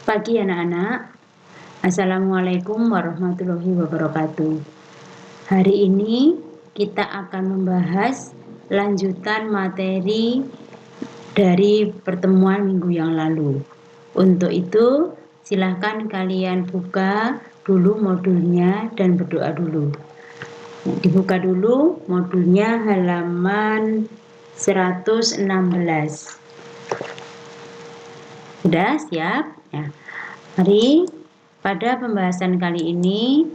Pagi anak-anak, Assalamualaikum warahmatullahi wabarakatuh. Hari ini kita akan membahas lanjutan materi dari pertemuan minggu yang lalu. Untuk itu, silahkan kalian buka dulu modulnya dan berdoa dulu. Dibuka dulu modulnya halaman 116. Sudah siap? Ya. Mari pada pembahasan kali ini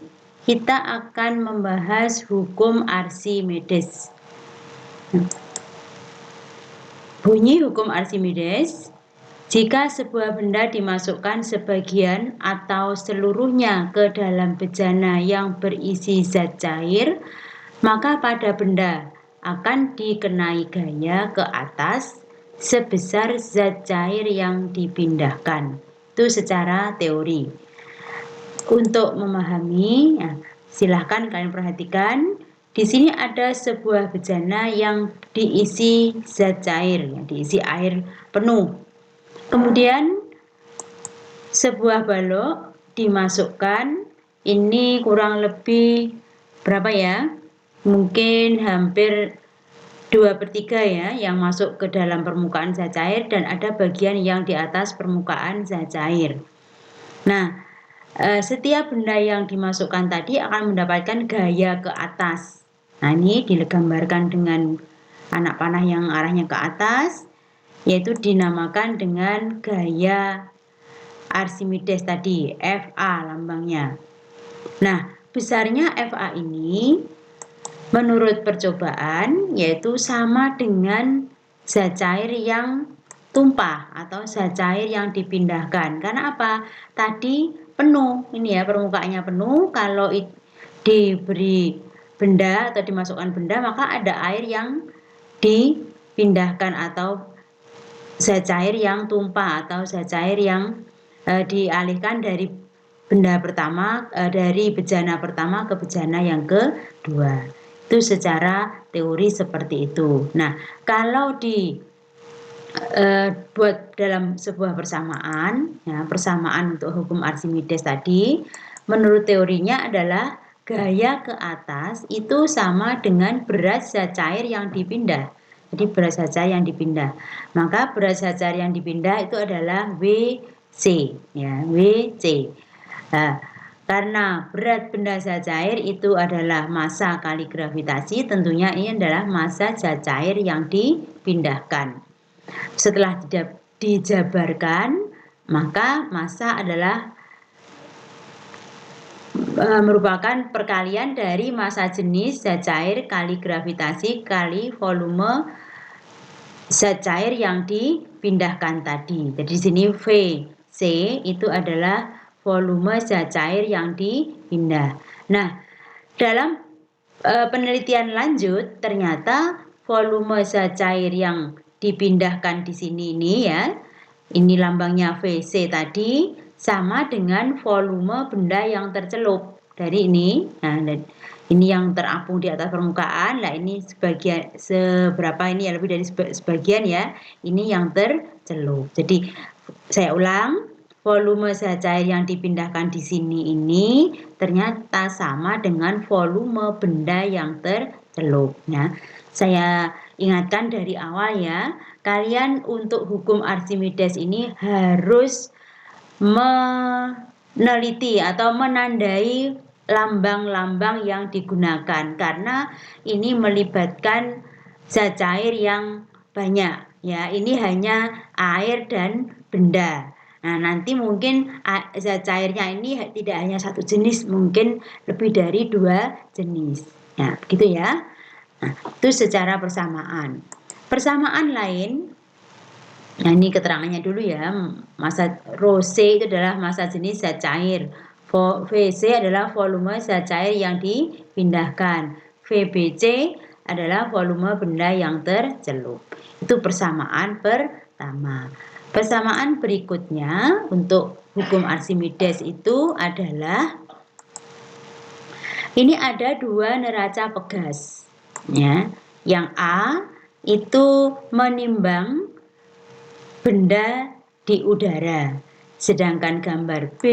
kita akan membahas hukum Archimedes. Bunyi hukum Archimedes: jika sebuah benda dimasukkan sebagian atau seluruhnya ke dalam bejana yang berisi zat cair, maka pada benda akan dikenai gaya ke atas sebesar zat cair yang dipindahkan. Itu secara teori. Untuk memahami, silahkan kalian perhatikan. Di sini ada sebuah bejana yang diisi zat cair, diisi air penuh. Kemudian sebuah balok dimasukkan. Ini kurang lebih berapa ya? Mungkin hampir 2/3 ya yang masuk ke dalam permukaan zat cair, dan ada bagian yang di atas permukaan zat cair. Nah, setiap benda yang dimasukkan tadi akan mendapatkan gaya ke atas. Nah, ini digambarkan dengan anak panah yang arahnya ke atas, yaitu dinamakan dengan gaya Archimedes tadi, Fa lambangnya. Nah, besarnya Fa ini menurut percobaan yaitu sama dengan zat cair yang tumpah atau zat cair yang dipindahkan. Karena apa? Tadi penuh, ini ya permukaannya penuh. Kalau diberi benda atau dimasukkan benda, maka ada air yang dipindahkan atau zat cair yang tumpah atau zat cair yang dialihkan dari benda pertama, dari bejana pertama ke bejana yang kedua. Itu secara teori seperti itu. Nah, kalau buat dalam sebuah persamaan, ya, persamaan untuk hukum Archimedes tadi, menurut teorinya adalah gaya ke atas itu sama dengan berat zat cair yang dipindah. Jadi berat zat cair yang dipindah. Maka berat zat cair yang dipindah itu adalah WC, ya, WC. Nah, karena berat benda zat cair itu adalah massa kali gravitasi, tentunya ini adalah massa zat cair yang dipindahkan. Setelah dijabarkan, maka massa adalah merupakan perkalian dari massa jenis zat cair kali gravitasi kali volume zat cair yang dipindahkan tadi. Jadi di sini VC itu adalah volume zat cair yang dipindah. Nah, dalam penelitian lanjut ternyata volume zat cair yang dipindahkan di sini ini ya, ini lambangnya VC tadi, sama dengan volume benda yang tercelup dari ini. Nah, ini yang terapung di atas permukaan. Nah, ini sebagian seberapa ini ya, lebih dari sebagian ya. Ini yang tercelup. Jadi saya ulang, volume zat cair yang dipindahkan di sini ini ternyata sama dengan volume benda yang tercelup. Nah, saya ingatkan dari awal ya, kalian untuk hukum Archimedes ini harus meneliti atau menandai lambang-lambang yang digunakan, karena ini melibatkan zat cair yang banyak ya. Ini hanya air dan benda. Nah, nanti mungkin zat cairnya ini tidak hanya satu jenis, mungkin lebih dari 2 jenis. Nah, begitu ya. Nah, itu secara persamaan. Persamaan lain, nah ini keterangannya dulu ya. Massa rho C itu adalah massa jenis zat cair. VC adalah volume zat cair yang dipindahkan. VBC adalah volume benda yang tercelup. Itu persamaan pertama. Persamaan berikutnya untuk hukum Archimedes itu adalah, ini ada 2 neraca pegas ya. Yang A itu menimbang benda di udara. Sedangkan gambar B,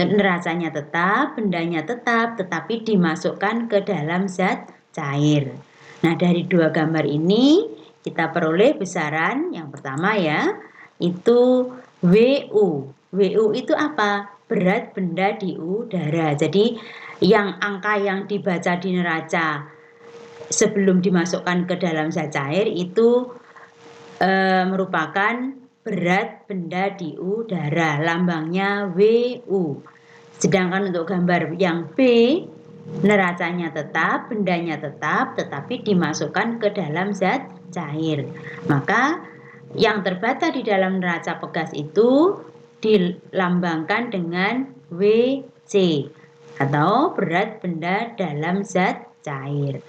neracanya tetap, bendanya tetap, tetapi dimasukkan ke dalam zat cair. Nah, dari dua gambar ini kita peroleh besaran yang pertama ya, itu WU. WU itu apa? Berat benda di udara. Jadi yang angka yang dibaca di neraca sebelum dimasukkan ke dalam zat cair itu merupakan berat benda di udara, lambangnya WU. Sedangkan untuk gambar yang B, neracanya tetap, bendanya tetap, tetapi dimasukkan ke dalam zat cair. Maka yang terbata di dalam neraca pegas itu dilambangkan dengan WC atau berat benda dalam zat cair.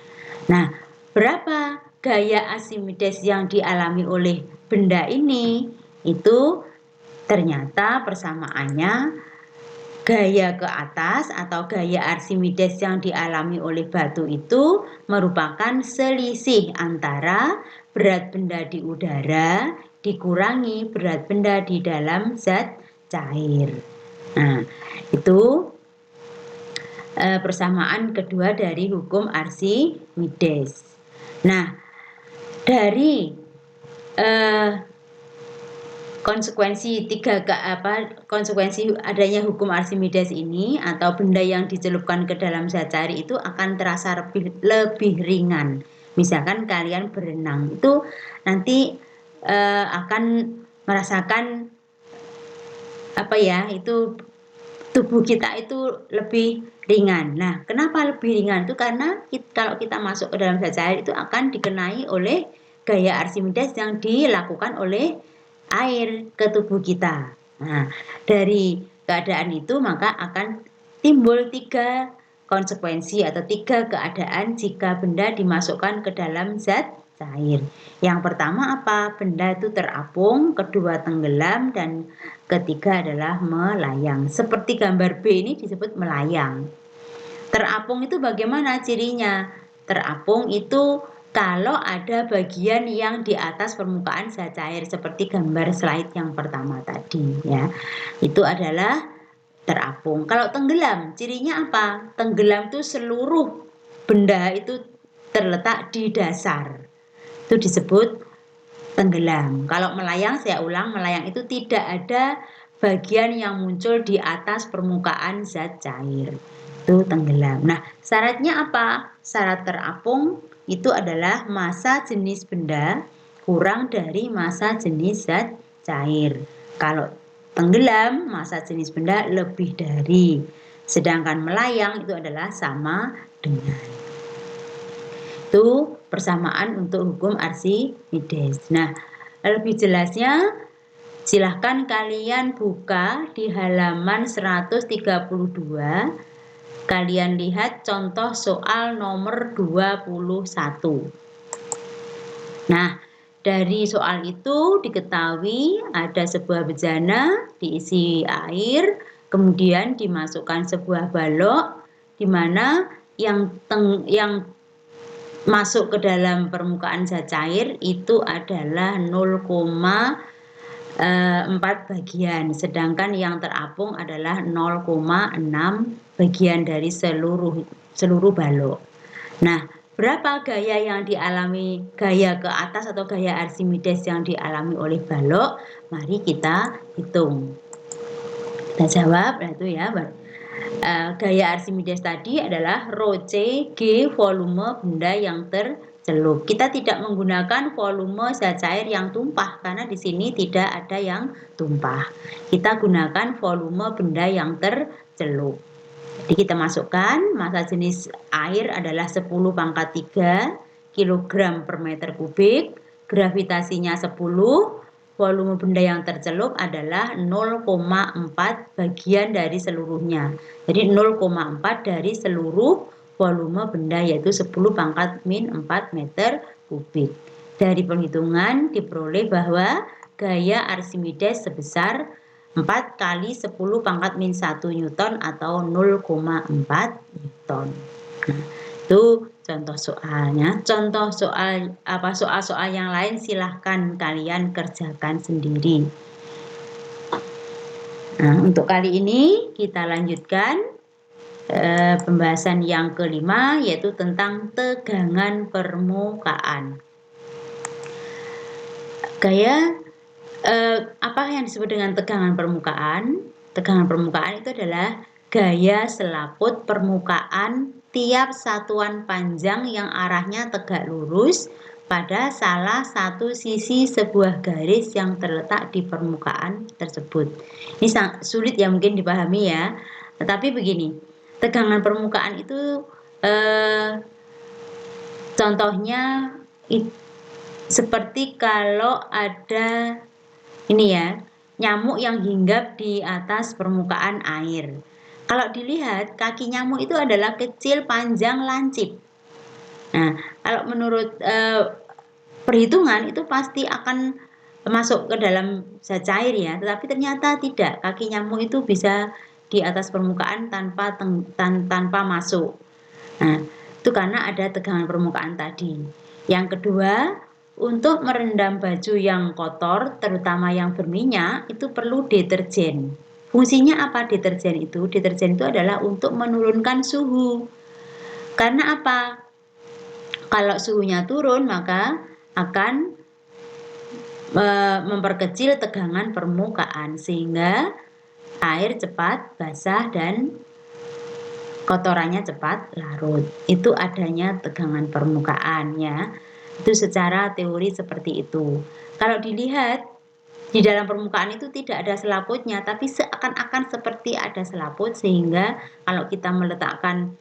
Nah, berapa gaya Archimedes yang dialami oleh benda ini? Itu ternyata persamaannya gaya ke atas atau gaya Archimedes yang dialami oleh batu itu merupakan selisih antara berat benda di udara dikurangi berat benda di dalam zat cair. Nah, itu persamaan kedua dari hukum Archimedes. Nah, dari konsekuensi adanya hukum Archimedes ini atau benda yang dicelupkan ke dalam zat cair itu akan terasa lebih ringan. Misalkan kalian berenang itu nanti akan merasakan itu tubuh kita itu lebih ringan. Nah, kenapa lebih ringan? Itu karena kalau kita masuk ke dalam zat cair itu akan dikenai oleh gaya Archimedes yang dilakukan oleh air ke tubuh kita. Nah, dari keadaan itu maka akan timbul 3 konsekuensi atau 3 keadaan jika benda dimasukkan ke dalam zat cair. Yang pertama apa? Benda itu terapung, kedua tenggelam, dan ketiga adalah melayang. Seperti gambar B ini disebut melayang. Terapung itu bagaimana cirinya? Terapung itu kalau ada bagian yang di atas permukaan zat cair seperti gambar slide yang pertama tadi ya. Itu adalah terapung. Kalau tenggelam, cirinya apa? Tenggelam itu seluruh benda itu terletak di dasar. Itu disebut tenggelam. Kalau melayang, saya ulang, melayang itu tidak ada bagian yang muncul di atas permukaan zat cair. Itu tenggelam. Nah, syaratnya apa? Syarat terapung itu adalah massa jenis benda kurang dari massa jenis zat cair. Kalau tenggelam, massa jenis benda lebih dari. Sedangkan melayang itu adalah sama dengan. Itu persamaan untuk hukum Archimedes. Nah, lebih jelasnya silahkan kalian buka di halaman 132. Kalian lihat contoh soal nomor 21. Nah, dari soal itu diketahui ada sebuah bejana diisi air, kemudian dimasukkan sebuah balok di mana yang masuk ke dalam permukaan zat cair itu adalah 0,4 bagian, sedangkan yang terapung adalah 0,6 bagian dari seluruh balok. Nah, berapa gaya yang dialami, gaya ke atas atau gaya Archimedes yang dialami oleh balok? Mari kita hitung. Kita jawab, itu ya. Gaya Archimedes tadi adalah ρ C G volume benda yang tercelup. Kita tidak menggunakan volume zat cair yang tumpah karena di sini tidak ada yang tumpah. Kita gunakan volume benda yang tercelup. Jadi kita masukkan massa jenis air adalah 10 pangkat 3 kg per meter kubik, gravitasinya 10, volume benda yang tercelup adalah 0,4 bagian dari seluruhnya. Jadi 0,4 dari seluruh volume benda yaitu 10 pangkat min 4 meter kubik. Dari penghitungan diperoleh bahwa gaya Archimedes sebesar 4 kali 10 pangkat min 1 Newton atau 0,4 Newton. Nah, itu contoh soalnya. Contoh soal-soal yang lain silahkan kalian kerjakan sendiri. Nah, untuk kali ini kita lanjutkan pembahasan yang kelima, yaitu tentang tegangan permukaan. Gaya apa yang disebut dengan tegangan permukaan? Tegangan permukaan itu adalah gaya selaput permukaan tiap satuan panjang yang arahnya tegak lurus pada salah satu sisi sebuah garis yang terletak di permukaan tersebut. Ini sangat sulit ya mungkin dipahami ya. Tetapi begini, tegangan permukaan itu contohnya seperti kalau ada ini ya, nyamuk yang hinggap di atas permukaan air. Kalau dilihat, kaki nyamuk itu adalah kecil, panjang, lancip. Nah, kalau menurut perhitungan itu pasti akan masuk ke dalam zat cair ya, tetapi ternyata tidak. Kaki nyamuk itu bisa di atas permukaan tanpa masuk. Nah, itu karena ada tegangan permukaan tadi. Yang kedua, untuk merendam baju yang kotor, terutama yang berminyak, itu perlu deterjen. Fungsinya apa deterjen itu? Deterjen itu adalah untuk menurunkan suhu. Karena apa? Kalau suhunya turun, maka akan memperkecil tegangan permukaan sehingga air cepat basah dan kotorannya cepat larut. Itu adanya tegangan permukaan ya. Itu secara teori seperti itu. Kalau dilihat di dalam permukaan itu tidak ada selaputnya, tapi seakan-akan seperti ada selaput sehingga kalau kita meletakkan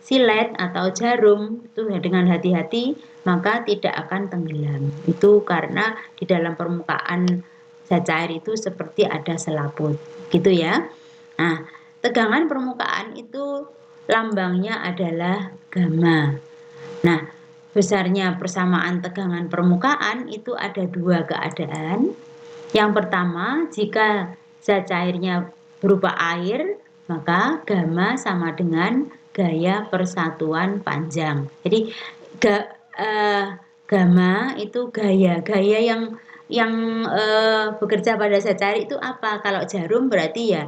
silet atau jarum itu dengan hati-hati maka tidak akan tenggelam. Itu karena di dalam permukaan zat cair itu seperti ada selaput, gitu ya. Nah, tegangan permukaan itu lambangnya adalah gamma. Nah, besarnya persamaan tegangan permukaan itu ada dua keadaan. Yang pertama, jika zat cairnya berupa air, maka gamma sama dengan gaya persatuan panjang. Jadi gamma itu gaya yang bekerja pada zat cair itu apa? Kalau jarum berarti ya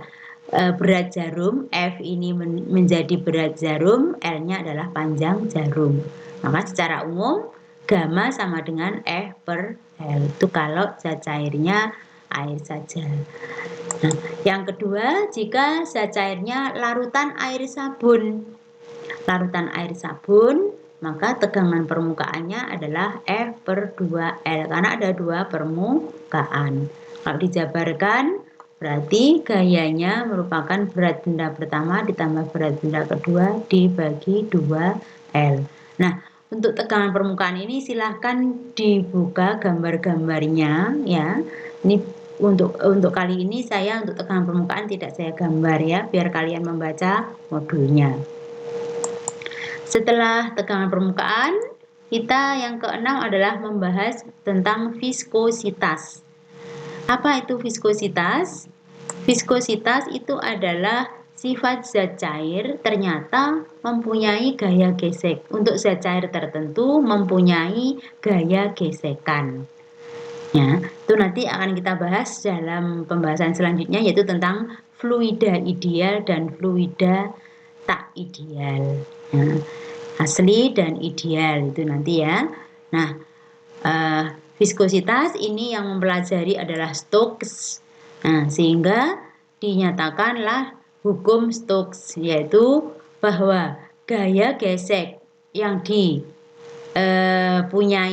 berat jarum, F ini menjadi berat jarum, L-nya adalah panjang jarum. Maka secara umum gamma sama dengan F per L. Itu kalau zat cairnya air saja. Nah, yang kedua, jika zat cairnya larutan air sabun. Larutan air sabun, maka tegangan permukaannya adalah F per 2L karena ada dua permukaan. Kalau dijabarkan, berarti gayanya merupakan berat benda pertama ditambah berat benda kedua dibagi 2L. Nah, untuk tegangan permukaan ini silahkan dibuka gambar-gambarnya ya. Ini untuk kali ini saya untuk tegangan permukaan tidak saya gambar ya, biar kalian membaca modulnya. Setelah tegangan permukaan, kita yang keenam adalah membahas tentang viskositas. Apa itu viskositas? Viskositas itu adalah sifat zat cair ternyata mempunyai gaya gesek. Untuk zat cair tertentu mempunyai gaya gesekan. Ya, itu nanti akan kita bahas dalam pembahasan selanjutnya yaitu tentang fluida ideal dan fluida tak ideal. Ya, asli dan ideal itu nanti ya. Nah, viskositas ini yang mempelajari adalah Stokes. Nah, sehingga dinyatakanlah hukum Stokes yaitu bahwa gaya gesek yang dipunyai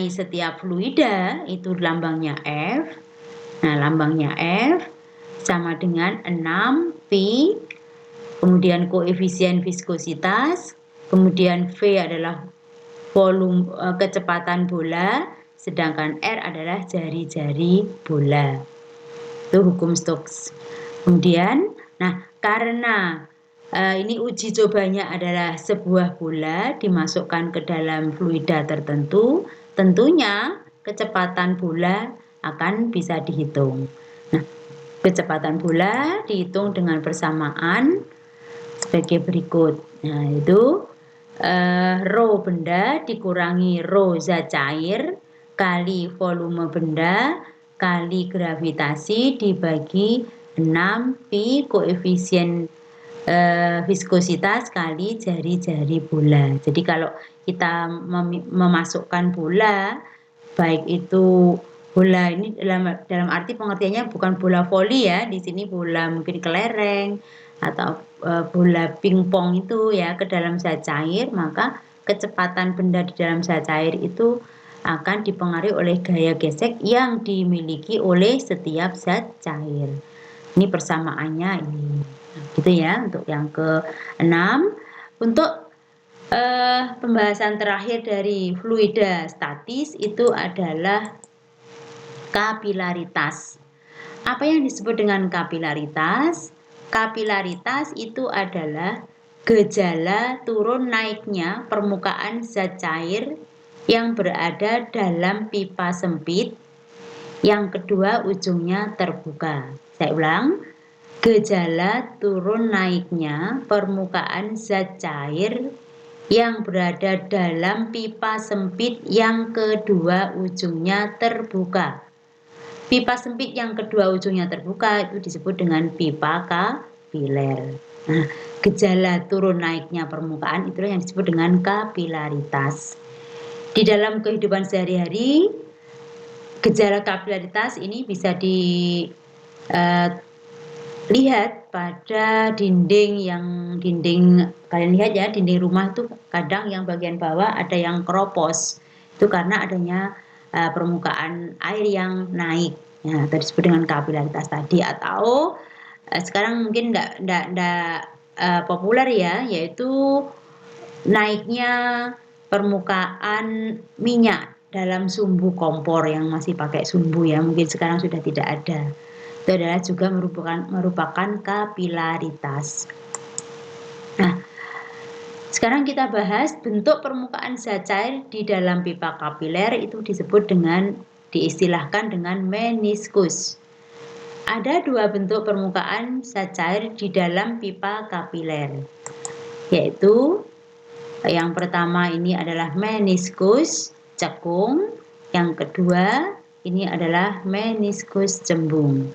setiap fluida itu lambangnya F. Nah, lambangnya F sama dengan 6 Pi, kemudian koefisien viskositas, kemudian V adalah volume kecepatan bola, sedangkan R adalah jari-jari bola. Itu hukum Stokes. Kemudian, nah karena ini uji cobanya adalah sebuah bola dimasukkan ke dalam fluida tertentu, tentunya kecepatan bola akan bisa dihitung. Nah, kecepatan bola dihitung dengan persamaan sebagai berikut. Nah, itu rho benda dikurangi rho zat cair kali volume benda kali gravitasi dibagi Pi koefisien viskositas kali jari-jari bola. Jadi kalau kita memasukkan bola, baik itu bola ini dalam arti pengertiannya bukan bola voli ya, di sini bola mungkin kelereng atau bola pingpong itu ya ke dalam zat cair, maka kecepatan benda di dalam zat cair itu akan dipengaruhi oleh gaya gesek yang dimiliki oleh setiap zat cair. Ini persamaannya ini. Nah, gitu ya untuk yang ke-6. Untuk pembahasan terakhir dari fluida statis itu adalah kapilaritas. Apa yang disebut dengan kapilaritas? Kapilaritas itu adalah gejala turun naiknya permukaan zat cair yang berada dalam pipa sempit yang kedua ujungnya terbuka. Saya ulang, gejala turun naiknya permukaan zat cair yang berada dalam pipa sempit yang kedua ujungnya terbuka. Pipa sempit yang kedua ujungnya terbuka itu disebut dengan pipa kapiler. Nah, gejala turun naiknya permukaan itulah yang disebut dengan kapilaritas. Di dalam kehidupan sehari-hari, gejala kapilaritas ini bisa lihat pada dinding kalian lihat ya, dinding rumah itu kadang yang bagian bawah ada yang keropos, itu karena adanya permukaan air yang naik ya, tadi disebut dengan kapilaritas tadi. Atau sekarang mungkin enggak populer ya, yaitu naiknya permukaan minyak dalam sumbu kompor yang masih pakai sumbu ya, mungkin sekarang sudah tidak ada. Itu adalah juga merupakan kapilaritas. Nah, sekarang kita bahas bentuk permukaan zat cair di dalam pipa kapiler itu diistilahkan dengan meniskus. Ada dua bentuk permukaan zat cair di dalam pipa kapiler, yaitu yang pertama ini adalah meniskus cekung, yang kedua ini adalah meniskus cembung.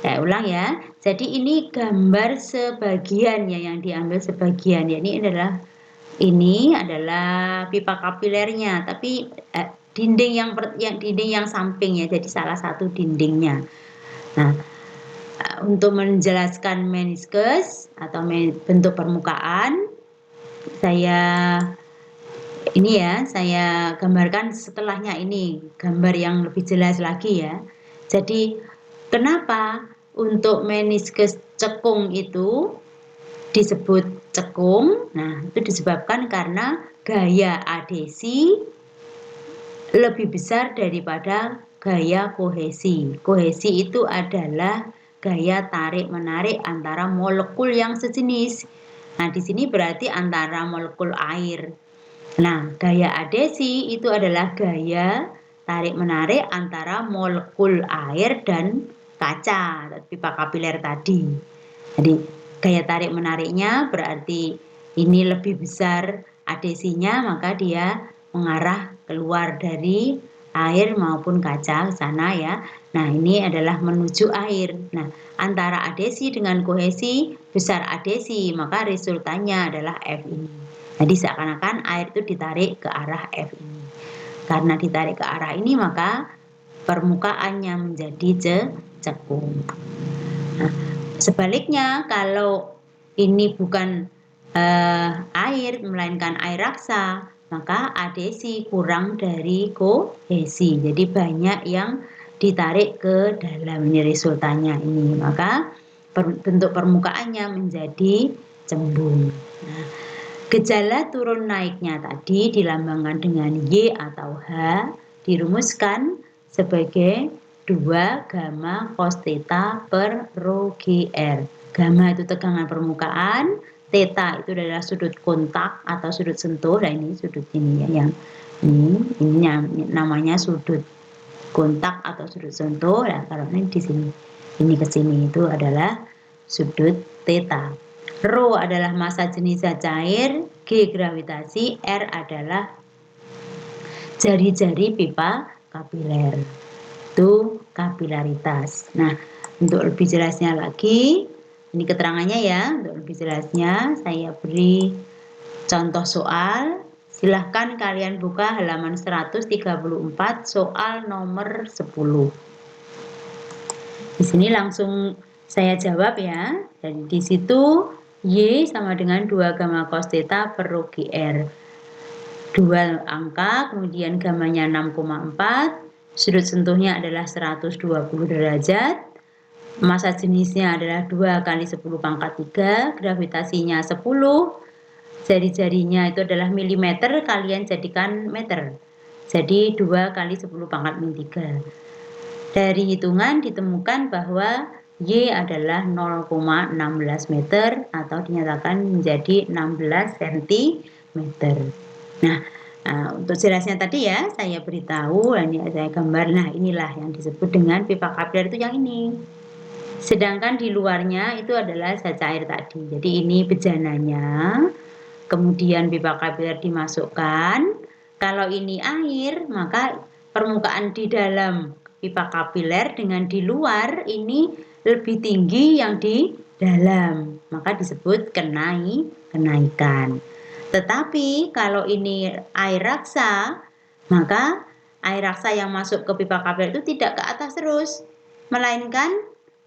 Saya ulang ya. Jadi ini gambar sebagian ya, yang diambil sebagian ya. Ini adalah pipa kapilernya, tapi dinding yang samping ya. Jadi salah satu dindingnya. Nah, untuk menjelaskan meniskus atau bentuk permukaan, saya gambarkan setelahnya ini, gambar yang lebih jelas lagi ya. Jadi kenapa untuk meniskus cekung itu disebut cekung? Nah, itu disebabkan karena gaya adhesi lebih besar daripada gaya kohesi. Kohesi itu adalah gaya tarik-menarik antara molekul yang sejenis. Nah, di sini berarti antara molekul air. Nah, gaya adhesi itu adalah gaya tarik-menarik antara molekul air dan kaca, pipa kapiler tadi. Jadi, gaya tarik-menariknya berarti ini lebih besar adhesinya, maka dia mengarah keluar dari air maupun kaca ke sana ya. Nah, ini adalah menuju air. Nah, antara adhesi dengan kohesi, besar adhesi, maka resultannya adalah F ini. Jadi seakan-akan air itu ditarik ke arah F ini. Karena ditarik ke arah ini, maka permukaannya menjadi cekung. Nah, sebaliknya kalau ini bukan air, melainkan air raksa, maka adhesi kurang dari kohesi. Jadi banyak yang ditarik ke dalam, ini resultannya ini. Maka bentuk permukaannya menjadi cembung. Nah, gejala turun naiknya tadi dilambangkan dengan Y atau H, dirumuskan sebagai 2 gamma cos theta per rho GR. Gamma itu tegangan permukaan, theta itu adalah sudut kontak atau sudut sentuh. Nah, ini sudut ini ya, yang ini namanya sudut kontak atau sudut sentuh. Nah, kalau ini di sini, ini ke sini itu adalah sudut theta. Rho adalah massa jenis zat cair, G gravitasi, R adalah jari-jari pipa kapiler. Itu kapilaritas. Nah, Untuk lebih jelasnya lagi, ini keterangannya ya, untuk lebih jelasnya saya beri contoh soal. Silahkan kalian buka halaman 134 soal nomor 10. Di sini langsung saya jawab ya. Dan di situ Y sama dengan 2 gamma cos theta per rho GR. Dua angka, kemudian gamanya 6,4, sudut sentuhnya adalah 120 derajat, massa jenisnya adalah 2 kali 10 pangkat 3, gravitasinya 10, jari-jarinya itu adalah milimeter, kalian jadikan meter. Jadi 2 kali 10 pangkat min 3. Dari hitungan ditemukan bahwa Y adalah 0,16 meter atau dinyatakan menjadi 16 cm. Nah, untuk jelasnya tadi ya, saya beritahu, dan saya gambar. Nah, inilah yang disebut dengan pipa kapiler itu yang ini. Sedangkan di luarnya itu adalah zat cair tadi. Jadi ini bejananya, kemudian pipa kapiler dimasukkan. Kalau ini air, maka permukaan di dalam pipa kapiler dengan di luar ini lebih tinggi yang di dalam, maka disebut kenaikan. Tetapi kalau ini air raksa, maka air raksa yang masuk ke pipa kapiler itu tidak ke atas terus, melainkan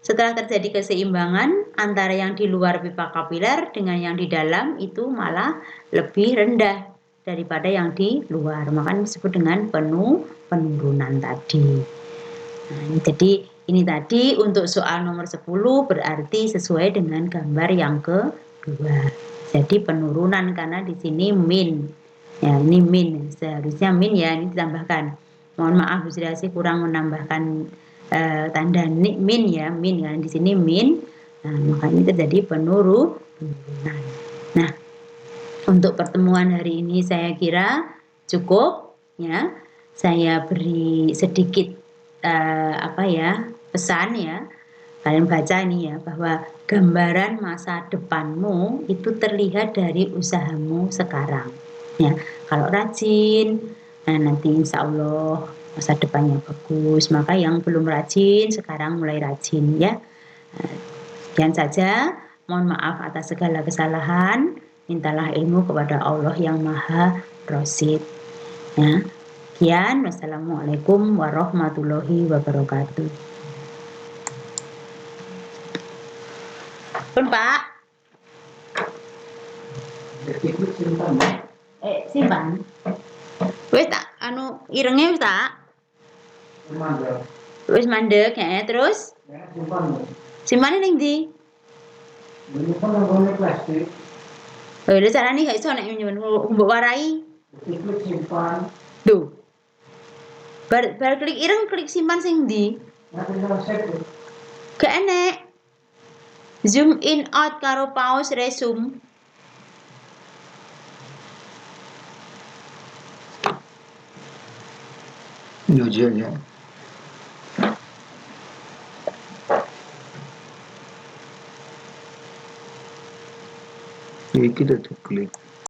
setelah terjadi keseimbangan antara yang di luar pipa kapiler dengan yang di dalam itu malah lebih rendah daripada yang di luar, maka disebut dengan penurunan tadi. Nah, jadi ini tadi untuk soal nomor 10 berarti sesuai dengan gambar yang kedua. Jadi penurunan karena di sini min. Ya, ini min. Seharusnya min ya, ini ditambahkan. Mohon maaf Bu Sri Asih kurang menambahkan tanda min ya, min ya. Di sini min. Nah, makanya terjadi penurunan. Nah, untuk pertemuan hari ini saya kira cukup ya. Saya beri sedikit pesan ya. Kalian baca ini ya, bahwa gambaran masa depanmu itu terlihat dari usahamu sekarang. Ya, kalau rajin, nah nanti insya Allah masa depannya bagus. Maka yang belum rajin sekarang mulai rajin ya. Sekian saja. Mohon maaf atas segala kesalahan. Mintalah ilmu kepada Allah yang Maha Rosid. Ya. Sekian. Wassalamualaikum warahmatullahi wabarakatuh. Pun Pak. Simpan. Wis tak irenge wis tak? Wis mandek ya, terus? Simpan ning ndi? Lha carane gak iso nek nyimpen mbok warai. Simpan. Duh. Bar klik ireng klik simpan sing ndi? Gak enek. Zoom in out karo pause resume. Nyonya. Ini kita tuh klik.